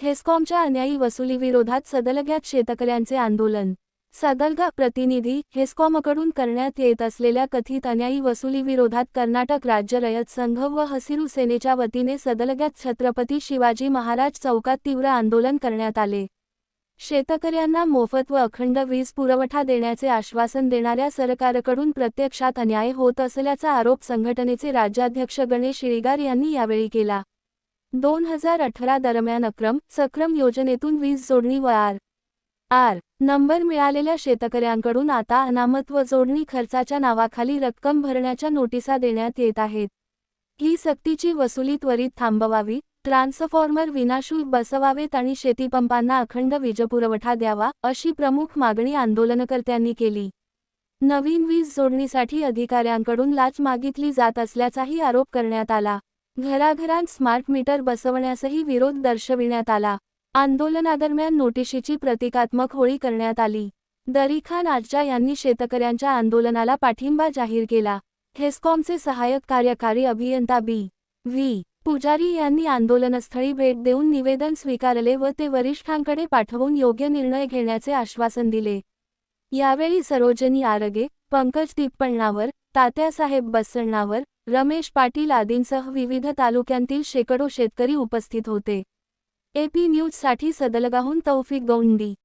हेस्कॉमच्या अन्यायी वसुलीविरोधात सदलग्यात शेतकऱ्यांचे आंदोलन। सदलगा प्रतिनिधी, हेस्कॉमकडून करण्यात येत असलेल्या कथित अन्यायी वसुलीविरोधात कर्नाटक राज्य रयत संघ व हसिरू सेनेच्या वतीने सदलग्यात छत्रपती शिवाजी महाराज चौकात तीव्र आंदोलन करण्यात आले। शेतकऱ्यांना मोफत व अखंड वीज पुरवठा देण्याचे आश्वासन देणाऱ्या सरकारकडून प्रत्यक्षात अन्याय होत असल्याचा आरोप संघटनेचे राज्याध्यक्ष गणेश इळीगार यांनी यावेळी केला। 2018 दरम्यान सक्रम योजनेतून वीज जोडणी व आर नंबर मिळालेल्या शेतकऱ्यांकडून आता अनामत व जोडणी खर्चाच्या नावाखाली रक्कम भरण्याच्या नोटिसा देण्यात येत आहेत। ही सक्तीची वसुली त्वरित थांबवावी, ट्रान्सफॉर्मर विनाशुल्क बसवावेत आणि शेतीपंपांना अखंड वीजपुरवठा द्यावा, अशी प्रमुख मागणी आंदोलनकर्त्यांनी केली। नवीन वीज जोडणीसाठी अधिकाऱ्यांकडून लाच मागितली जात असल्याचाही आरोप करण्यात आला। घराघरांत स्मार्ट मीटर बसवण्यासही विरोध दर्शविण्यात आला। आंदोलनादरम्यान नोटिशीची प्रतिकात्मक होळी करण्यात आली। दरीखान आज्जा यांनी शेतकऱ्यांच्या आंदोलनाला पाठिंबा जाहीर केला। हेस्कॉमचे सहाय्यक कार्यकारी अभियंता बी.व्ही. पुजारी यांनी आंदोलनस्थळी भेट देऊन निवेदन स्वीकारले व ते वरिष्ठांकडे पाठवून योग्य निर्णय घेण्याचे आश्वासन दिले। यावेळी सरोजनी आरगे, पंकज तिप्पण्णावर, तात्यासाहेब बस्सण्णावर, रमेश पाटील आदींसह विविध तालुक्यांतील शेकडो शेतकरी उपस्थित होते। AP न्यूजसाठी सदलगाहून तौफिक गौंडी।